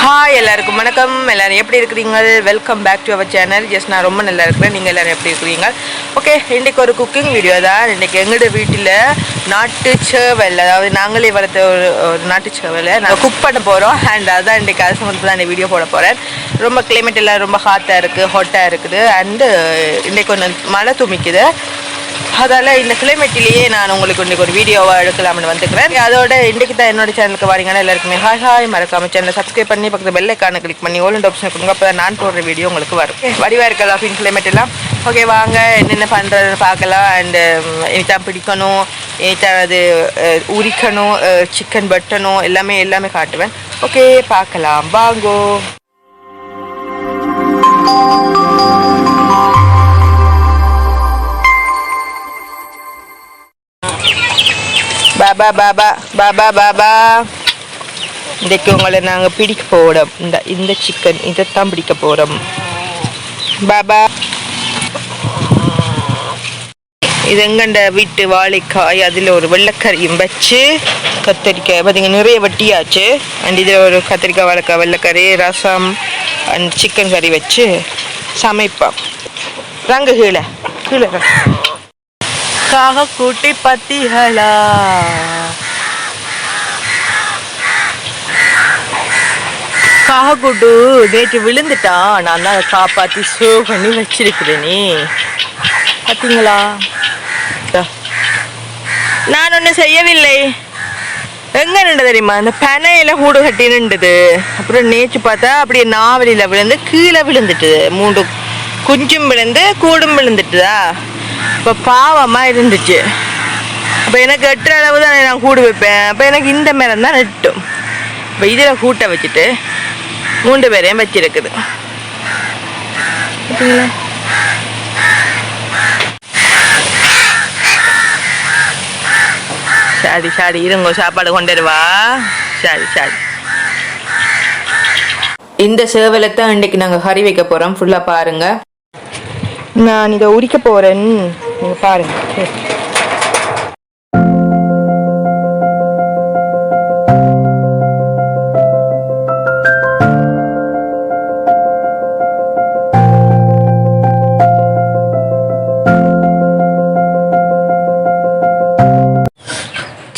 Hi எல்லாருக்கும் வணக்கம். எல்லோரும் எப்படி இருக்கிறீங்க? Welcome back to our channel. Just நான் ரொம்ப நல்லா இருக்கிறேன். நீங்கள் எல்லோரும் எப்படி இருக்கிறீங்க? ஓகே, இன்றைக்கி ஒரு குக்கிங் வீடியோ தான். இன்றைக்கி எங்களோட வீட்டில் நாட்டு சேவல், அதாவது நாங்களே வளர்த்த ஒரு நாட்டு சேவலை நாங்கள் குக் பண்ண போகிறோம். அண்ட் அதான் இன்றைக்கி அது சம்மந்தத்தில் தான் இந்த வீடியோ போட போகிறேன். ரொம்ப கிளைமேட் எல்லாம் ரொம்ப ஹாட்டாக இருக்குது, ஹாட்டாக இருக்குது. அண்டு இன்றைக்கி கொஞ்சம் மழை துமிக்குது. அதால் இந்த கிளைமேட்டிலேயே நான் உங்களுக்கு இன்றைக்கி ஒரு வீடியோவாக எடுக்கலாம்னு வந்துக்கிறேன். அதோட இன்றைக்கி தான் என்னோட சேனலுக்கு வரீங்கன்னா எல்லாருக்குமே ஹாய் மறக்காம சேனலை சப்ஸ்கிரைப் பண்ணி பக்கத்தில் பெல் ஐக்கானை கிளிக் பண்ணி ஓல் ஆப்ஷன் கொடுங்க. அப்போ தான் நான் போடுற வீடியோ உங்களுக்கு வரும். வடிவாக இருக்கலாம் ஃபின் கிளைமேட் எல்லாம். ஓகே, வாங்க என்னென்ன பண்ணுறதுன்னு பார்க்கலாம். அண்டு இனித்தான் பிடிக்கணும், இனித்தான் அது உரிக்கணும், சிக்கன் வெட்டணும், எல்லாமே காட்டுவேன். ஓகே, பார்க்கலாம் வாங்கோ. பாபா பாபா பாபா பாபா இன்றைக்கு உங்களை நாங்கள் பிடிக்க போகிறோம். இந்த சிக்கன் இதைத்தான் பிடிக்க போகிறோம். பாபா, இது எங்கண்ட வீட்டு வாழைக்காய், அதில் ஒரு வெள்ளைக்கறியும் வச்சு கத்திரிக்காய் பார்த்தீங்கன்னா நிறைய வட்டியாச்சு. அண்ட் இதில் ஒரு கத்திரிக்காய் வாழைக்காய் வெள்ளைக்கறி ரசம் அண்ட் சிக்கன் கறி வச்சு சமைப்போம். ரங்கு கீழே கீழே காக கூட்டி பத்திகளா காகக்கூட்டு நேற்று விழுந்துட்டான். நான் தான் காப்பாற்றி சேவ் பண்ணி வச்சிருக்கிறேனே, பார்த்தீங்களா? நான் ஒன்றும் செய்யவில்லை. எங்கே நின்று தெரியுமா? அந்த பனையில கூடு கட்டி நின்றுது. அப்புறம் நேற்று பார்த்தா அப்படியே நாவலியில் விழுந்து கீழே விழுந்துட்டு, 3 குஞ்சும் விழுந்து கூடும் விழுந்துட்டுதா. இப்போ பாவமாக இருந்துச்சு. அப்போ எனக்கு 8 அளவு தான் நான் கூடு வைப்பேன். அப்போ எனக்கு இந்த மரம் தான் நட்டும். இப்போ இதில் கூட்டை வச்சுட்டு 3 பேரையும் வச்சிருக்குது. சரி இருங்க, சாப்பாடு கொண்டு வருவா. சரி இந்த சேவலைத்தான் இன்றைக்கு நாங்கள் கறி வைக்க போகிறோம். ஃபுல்லாக பாருங்கள். நான் இதை உரிக்க போகிறேன், நீங்கள் பாருங்கள்.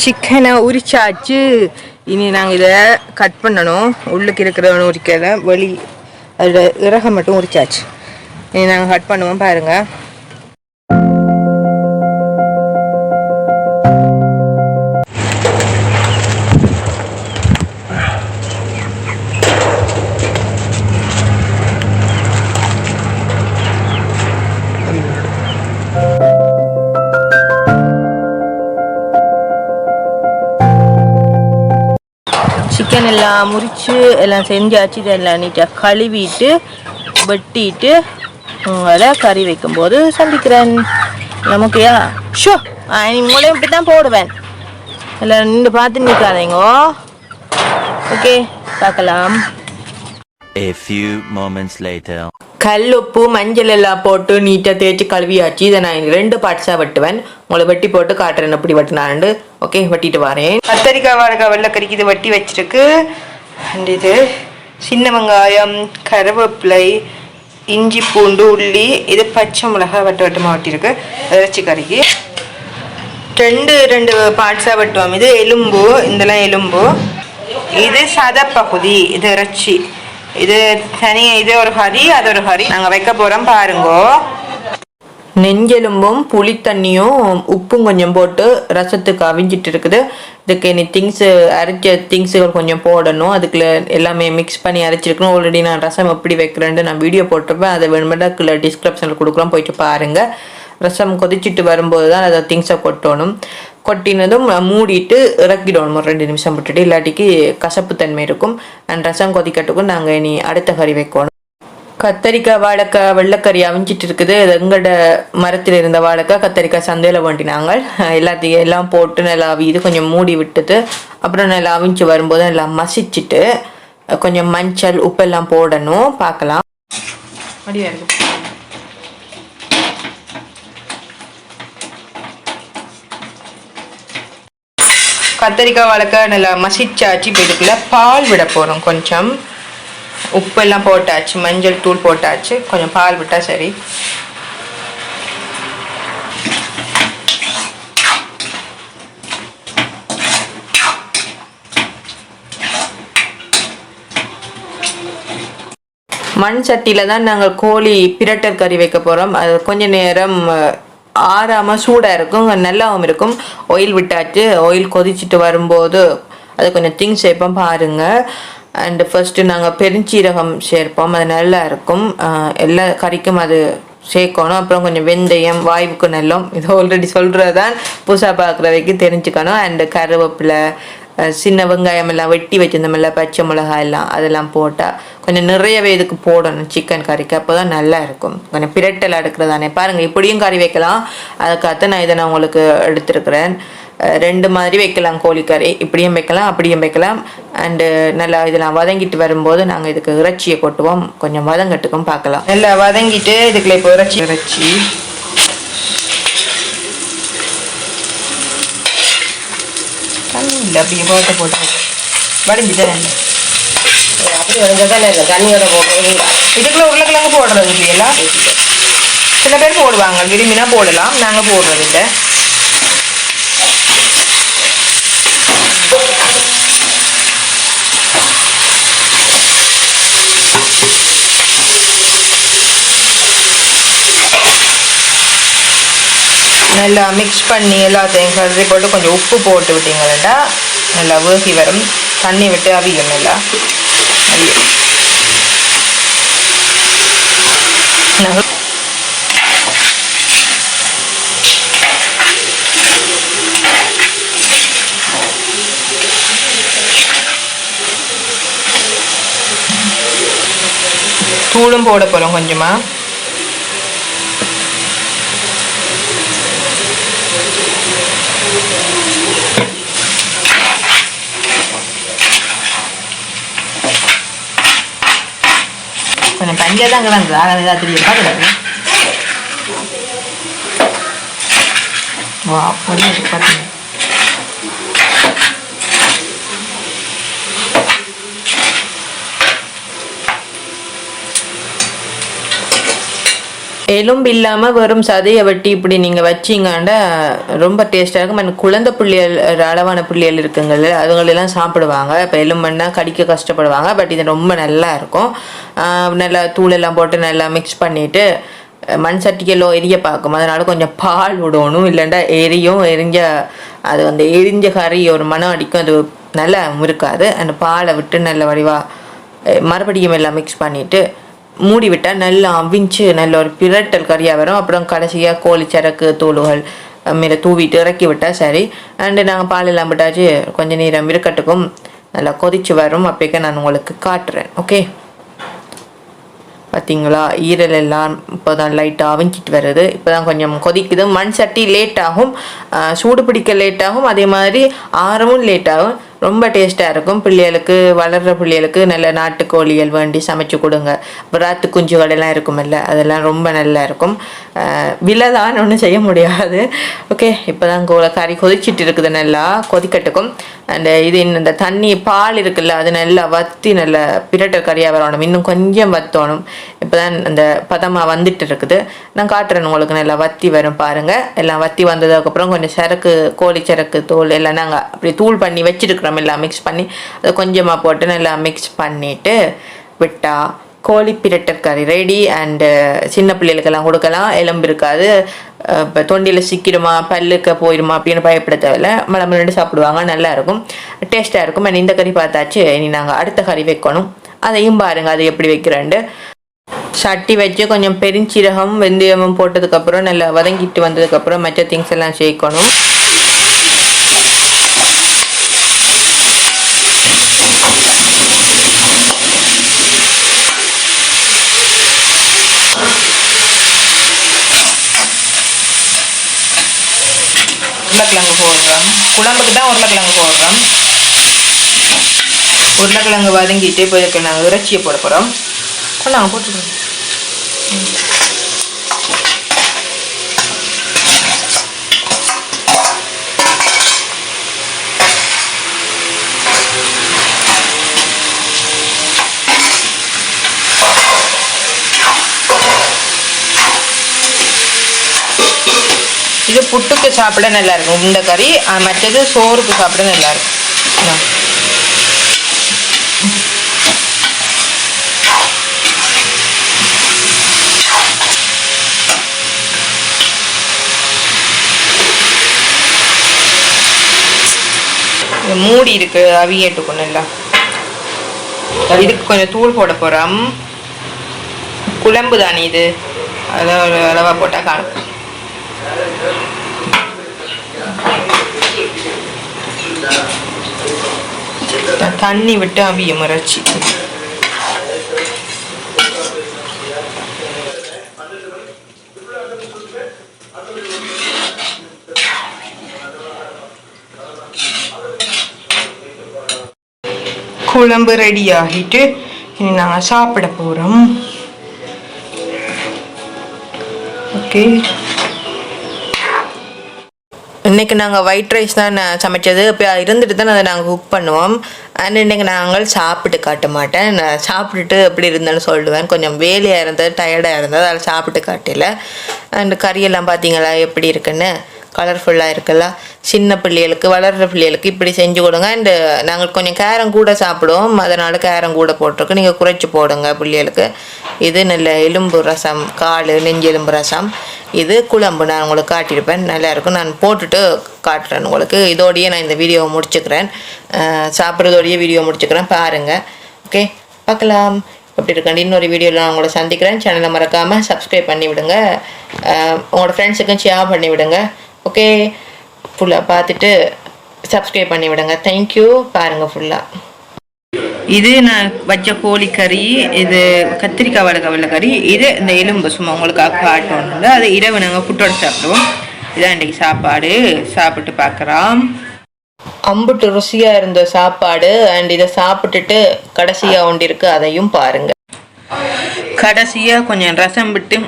சிக்கனை உரிச்சாச்சு. இனி நாங்கள் இதை கட் பண்ணணும். உள்ளுக்கு இருக்கிறவனு உரிக்கலை, வெளி அதோட இறகை மட்டும் உரிச்சாச்சு. இனி நாங்கள் கட் பண்ணுவோம் பாருங்கள். சிக்கன் எல்லாம் முறித்து எல்லாம் செஞ்சாச்சு. இதெல்லாம் நீட்டாக கழுவிட்டு வெட்டிட்டு உங்களை கறி வைக்கும்போது சந்திக்கிறேன். நமக்குயா ஷோ உங்களையும் இப்படி தான் போடுவேன். எல்லாம் நின்று பார்த்து நிற்காதீங்க. ஓகே, பார்க்கலாம். A few moments later. கல் உப்பு மஞ்சள் எல்லாம் போட்டு நீட்டாக தேய்ச்சி கழுவியாச்சு. இதை நான் 2 பார்ட்ஸாக வெட்டுவேன். உங்களை வெட்டி போட்டு காட்டுறேன் எப்படி வெட்டினாண்டு. ஓகே, வெட்டிட்டு வரேன். கத்தரிக்காய் வாழைக்காய் வெள்ளைக்கறிக்கு இது வெட்டி வச்சிருக்கு. அண்ட் இது சின்ன வெங்காயம், கருவேப்பிலை, இஞ்சி பூண்டு, உள்ளி, இது பச்சை மிளகாய் வட்டமாக வெட்டியிருக்கு. இறைச்சி கறிக்கு 2 பார்ட்ஸாக வெட்டுவோம். இது எலும்பு, இதெல்லாம் எலும்பு. இது சதப்பகுதி, இது இறைச்சி. இது தனியாக, இது ஒரு கறி, அது ஒரு கறி. நாங்கள் வைக்க போகிறோம் பாருங்கோ. நெஞ்செலும்பும் புளி தண்ணியும் உப்பும் கொஞ்சம் போட்டு ரசத்துக்கு அவிஞ்சிட்டு இருக்குது. இதுக்கு இனி அரைச்ச திங்ஸுகள் கொஞ்சம் போடணும். அதுக்குள்ள எல்லாமே மிக்ஸ் பண்ணி அரைச்சிருக்கணும். ஆல்ரெடி நான் ரசம் எப்படி வைக்கிறேன்ட்டு நான் வீடியோ போட்டிருப்பேன். அதை வேணுமெண்டாக்குள்ள டிஸ்கிரிப்ஷனில் கொடுக்குறோம், போயிட்டு பாருங்கள். ரசம் கொதிச்சுட்டு வரும்போது தான் அதை திங்ஸை கொட்டணும். கொட்டினதும் மூடிட்டு இறக்கிடணும். ஒரு 2 நிமிஷம் விட்டுட்டு, இல்லாட்டிக்கு கசப்பு தன்மை இருக்கும். அண்ட் ரசம் கொதிக்கட்டுக்கும் நாங்கள் இனி அடுத்த கறி வைக்கணும். கத்தரிக்காய் வாழைக்காய் வெள்ளைக்கறி அவிஞ்சிட்டு இருக்குது. இது எங்களோட மரத்தில் இருந்த வாழைக்காய். கத்தரிக்காய் சந்தையில் வேண்டினாங்க. எல்லாத்தையும் எல்லாம் போட்டு நல்லா அவிது கொஞ்சம் மூடி விட்டுட்டு, அப்புறம் நல்லா அவிஞ்சு வரும்போது நல்லா மசிச்சுட்டு கொஞ்சம் மஞ்சள் உப்பெல்லாம் போடணும். பார்க்கலாம். அப்படியா இருக்கு. கத்தரிக்காய் வாழைக்காய் நல்லா மசிச்சாச்சு. இப்போ இதுக்குள்ள பால் விட போகிறோம் கொஞ்சம். உப்பெல்லாம் போட்டாச்சு, மஞ்சள் தூள் போட்டாச்சு, கொஞ்சம் பால் விட்டால் சரி. மண் சட்டியில் தான் நாங்கள் கோழி பிரட்டல் கறி வைக்க போகிறோம். அது கொஞ்சம் நேரம் ஆறாமல் சூடாக இருக்கும், நல்லாவும் இருக்கும். ஆயில் விட்டாச்சு, ஆயில் கொதிச்சுட்டு வரும்போது அது கொஞ்சம் திங்ஸ் சேர்ப்போம் பாருங்கள். அண்டு ஃபஸ்ட்டு நாங்கள் பெருஞ்சீரகம் சேர்ப்போம், அது நல்லா இருக்கும். எல்லா கறிக்கும் அது சேர்க்கணும். அப்புறம் கொஞ்சம் வெந்தயம், வாய்வுக்கு நல்லம், இது ஆல்ரெடி சொல்கிறது தான், புதுசாக பார்க்குறவைக்கு தெரிஞ்சுக்கணும். அண்டு கருவேப்பிலை, சின்ன வெங்காயம் எல்லாம் வெட்டி வச்சிருந்தோம்ல, பச்சை மிளகாய் எல்லாம் அதெல்லாம் போட்டால் கொஞ்சம் நிறையவே இதுக்கு போடணும் சிக்கன் கறிக்கு, அப்போ தான் நல்லா இருக்கும். கொஞ்சம் பிரட்டல் எடுக்கிறதானே பாருங்கள். இப்படியும் கறி வைக்கலாம், அதுக்காக நான் இதை நான் உங்களுக்கு எடுத்துருக்கிறேன். 2 மாதிரி வைக்கலாம் கோழிக்கறி, இப்படியும் வைக்கலாம் அப்படியும் வைக்கலாம். அண்டு நல்லா இதெல்லாம் வதங்கிட்டு வரும்போது நாங்கள் இதுக்கு இறைச்சியை கொட்டுவோம், கொஞ்சம் வதங்கட்டுக்கும் பார்க்கலாம். நல்லா வதங்கிட்டு இதுக்குள்ள இப்போ இறைச்சி இல்லை அப்படி போட்டு வடிஞ்சுதான் அப்படி வடிஞ்சதான் இல்லை தண்ணியோட போடுறது. இதுக்குள்ள உருளைக்கிழங்கு போடுறது இல்லையெல்லாம் சில பேர் போடுவாங்க, விரும்பினா போடலாம், நாங்கள் போடுறது இல்லை. நல்லா மிக்ஸ் பண்ணி எல்லாத்தையும் கறி போட்டு கொஞ்சம் உப்பு போட்டு விட்டீங்கன்னா நல்லா வேகி வரும். தண்ணி விட்டு அவியும், நல்லா அவியும். தூளும் போட போகிறோம் கொஞ்சமாக. கொஞ்சம் பஞ்சாக தான் கிடந்தது, அதான் தெரியும் பார்க்குறாங்க. வா பார்த்தீங்க. எலும்பு இல்லாமல் வெறும் சதையை வெட்டி இப்படி நீங்கள் வச்சிங்கண்டா ரொம்ப டேஸ்ட்டாக இருக்கும். அந்த குழந்தை புள்ளியல், அளவான புள்ளியல் இருக்குங்கள்ல, அதுங்களெல்லாம் சாப்பிடுவாங்க. இப்போ எலும்புன்னா கடிக்க கஷ்டப்படுவாங்க, பட் இது ரொம்ப நல்லா இருக்கும். நல்லா தூளெல்லாம் போட்டு நல்லா மிக்ஸ் பண்ணிவிட்டு மண் சட்டிக்கெல்லாம் எரிய பார்க்கும், அதனால் கொஞ்சம் பால் விடணும், இல்லைண்டா எரிஞ்ச அது அந்த எரிஞ்ச கறி ஒரு மனம் அடிக்கும், அது நல்லா முறுக்காது. அந்த பாலை விட்டு நல்ல வடிவாக மறுபடியும் எல்லாம் மிக்ஸ் பண்ணிவிட்டு மூடி விட்டால் நல்லா அவிஞ்சு நல்ல ஒரு பிரட்டல் கறியாக வரும். அப்புறம் கடைசியாக கோழி சரக்கு தூளுகள் மேலே தூவிட்டு இறக்கி விட்டால் சரி. அண்டு நாங்கள் பால் எல்லாம் விட்டாச்சு, கொஞ்சம் நேரம் இருக்கட்டுக்கும், நல்லா கொதிச்சு வரும். அப்போக்கே நான் உங்களுக்கு காட்டுறேன். ஓகே, பார்த்தீங்களா, ஈரல் எல்லாம் இப்போ தான் லைட்டாக அவிஞ்சிட்டு வருது. இப்போ தான் கொஞ்சம் கொதிக்குது. மண் சட்டி லேட் ஆகும், சூடு பிடிக்க லேட் ஆகும், அதே மாதிரி ஆரமும் லேட் ஆகும். ரொம்ப டேஸ்ட்டாக இருக்கும். பிள்ளைகளுக்கு, வளர்கிற பிள்ளைகளுக்கு நல்ல நாட்டுக்கோழிகள் வேண்டி சமைச்சு கொடுங்க. விராத்து குஞ்சுகள் எல்லாம் இருக்குமில்ல, அதெல்லாம் ரொம்ப நல்லா இருக்கும். விலை தான் ஒன்றும் செய்ய முடியாது. ஓகே, இப்போ தான் கறி கொதிச்சிட்டு இருக்குது, நல்லா கொதிக்கட்டுக்கும். அண்ட் இது இந்த தண்ணி பால் இருக்குல்ல, அது நல்லா வற்றி நல்ல பிரட்டல் கறியாக வரணும், இன்னும் கொஞ்சம் வற்றணும். இப்போ தான் அந்த பதமாக வந்துட்டு இருக்குது, நான் காட்டுறேன் உங்களுக்கு. நல்லா வற்றி வரும் பாருங்கள். எல்லாம் வற்றி வந்ததுக்கப்புறம் கொஞ்சம் சரக்கு, கோழி சரக்கு தூள் எல்லாம் நாங்கள் அப்படி தூள் பண்ணி வச்சுருக்கிறோம், எல்லாம் மிக்ஸ் பண்ணி அதை கொஞ்சமாக போட்டு நல்லா மிக்ஸ் பண்ணிவிட்டு விட்டால் கோழி பிரட்டல் கறி ரெடி. அண்டு சின்ன பிள்ளைகளுக்கெல்லாம் கொடுக்கலாம், எலும்பு இருக்காது, இப்போ தொண்டியில் சிக்கிடுமா, பல்லுக்கு போயிடுமா அப்படின்னு பயப்பட தேவையில்லை, மலமலண்டு சாப்பிடுவாங்க, நல்லா இருக்கும், டேஸ்ட்டாக இருக்கும். அண்ட் இந்த கறி பார்த்தாச்சு, இனி நாங்கள் அடுத்த கறி வைக்கணும், அதையும் பாருங்கள் அது எப்படி வைக்கிறேன்ட்டு. சட்டி வச்சு கொஞ்சம் பெருஞ்சீரகம் வெந்தயமும் போட்டதுக்கப்புறம் நல்லா வதங்கிட்டு வந்ததுக்கப்புறம் மற்ற திங்ஸ் எல்லாம் சேர்க்கணும். உருளைக்கிழங்கு போடுறோம், குழம்புக்கு தான் உருளைக்கிழங்கு போடுறோம். உருளைக்கிழங்கு வதங்கிட்டு இப்போ இதுக்கு நாங்கள் இறைச்சியை போட போகிறோம். நாங்கள் போட்டுருக்கோம். இது புட்டுக்கு சாப்பிட நல்லா இருக்கும் இந்த கறி. மற்றது சோறுக்கு சாப்பிட நல்லா இருக்கும். மூடி இருக்கு அவியேட்டுக்கும் நல்லா. இதுக்கு கொஞ்சம் தூள் போட போகிறோம். குழம்பு தானே இது, அதான் ஒரு அளவாக போட்டால் காணும். தண்ணி விட்டு அவிய முறைச்சி குழம்பு ரெடி ஆகிட்டு இனி நாங்கள் சாப்பிட போகிறோம். ஓகே, இன்றைக்கி நாங்கள் ஒயிட் ரைஸ் தான் சமைச்சது. இப்போ இருந்துட்டு தான் அதை நாங்கள் குக் பண்ணுவோம். அண்ட் இன்றைக்கி நாங்கள் சாப்பிட்டு காட்ட மாட்டேன். நான் சாப்பிட்டுட்டு எப்படி இருந்தேன்னு சொல்லுவேன். கொஞ்சம் வேலையாக இருந்தது, டயர்டாக இருந்தது, அதில் சாப்பிட்டு காட்டல. அண்ட் கறியெல்லாம் பார்த்தீங்களா எப்படி இருக்குன்னு, கலர்ஃபுல்லாக இருக்குல்ல. சின்ன பிள்ளைகளுக்கு, வளர்கிற பிள்ளைகளுக்கு இப்படி செஞ்சு கொடுங்க. அண்டு நாங்கள் கொஞ்சம் கேரம் கூட சாப்பிடுவோம், அதனால் கேரம் கூட போட்டிருக்கு. நீங்கள் குறைச்சி போடுங்க பிள்ளைகளுக்கு. இது நல்ல எலும்பு ரசம், கால் நெஞ்சு எலும்பு ரசம். இது குழம்பு நான் உங்களுக்கு காட்டியிருப்பேன், நல்லாயிருக்கும். நான் போட்டுட்டு காட்டுறேன் உங்களுக்கு. இதோடையே நான் இந்த வீடியோவை முடிச்சுக்கிறேன், சாப்பிட்றதோடையே வீடியோ முடிச்சுக்கிறேன், பாருங்கள். ஓகே, பார்க்கலாம் எப்படி இருக்காண்டு. இன்னொரு வீடியோவில் நான் உங்களை சந்திக்கிறேன். சேனலை மறக்காமல் சப்ஸ்கிரைப் பண்ணி விடுங்க, உங்களோட ஃப்ரெண்ட்ஸுக்கும் ஷேர் பண்ணி விடுங்க. ஓகே, ஃபுல்லாக பார்த்துட்டு சப்ஸ்கிரைப் பண்ணி விடுங்க. தேங்க்யூ. பாருங்கள் ஃபுல்லாக. இது நான் வச்ச கோழிக்கறி, இது கத்திரிக்காய் வளர்க்க கறி, இது இந்த எலும்பு சும்மா உங்களுக்காக காட்டணும். அது இரவு நாங்கள் புட்டோட சாப்பிடுவோம். இதான் இன்றைக்கி சாப்பாடு. சாப்பிட்டு பார்க்குறோம். அம்புட்டு ருசியாக இருந்த சாப்பாடு. அண்ட் இதை சாப்பிட்டுட்டு கடைசியாக ஒன்று இருக்குது, அதையும் பாருங்கள். கடைசியாக கொஞ்சம் ரசம் விட்டு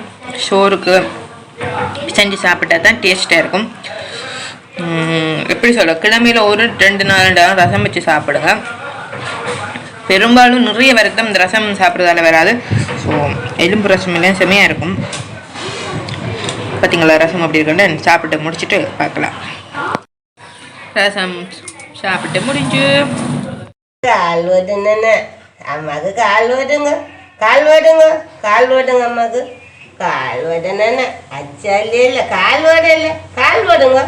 சோறுக்கு செஞ்சு சாப்பிட்டா தான் டேஸ்ட்டாக இருக்கும். எப்படி சொல்ல, கிழமையில் ஒரு 2 நாள் ரசம் வச்சு சாப்பிடுங்க. பெரும்பாலும் நிறைய வரைக்கும் இந்த ரசம் சாப்பிட்றதால வராது. ஸோ எலும்பு ரசம் எல்லாம் செம்மையாக இருக்கும். பார்த்தீங்களா ரசம் அப்படி இருக்குன்னு. சாப்பிட்டு முடிச்சுட்டு பார்க்கலாம். ரசம் சாப்பிட்டு முடிஞ்சு. கால் ஓடுங்க அம்மாவுக்கு, கால் ஓடுங்க, கால் ஓடுங்க, கால் ஓடுங்க அம்மாவுக்கு, கால் ஓடுன அச்சாலே இல்லை, கால் ஓடல, கால் ஓடுங்க,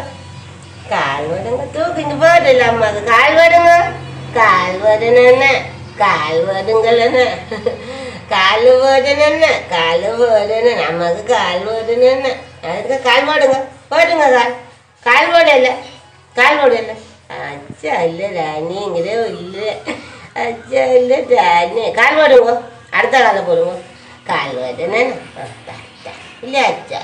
கால் ஓடுங்க, தூக்கிட்டு போடல அம்மாவுக்கு, கால் ஓடுங்க, கால் ஓடுன, கால் ஓடுங்கள, கால் ஓடுன, கால் ஓடுன அம்மாவுக்கு, கால் ஓடுன, அதுக்கு கால் ஓடுங்க, ஓடுங்க, கால் கால் ஓடல, கால் ஓடல, அச்சா இல்லை ராணிங்கிறே இல்லை, அச்சா இல்லை ராணி, கால் ஓடுங்க, அடுத்த காலை போடுங்க, கால் ஓடுன இல்லையா அச்சா.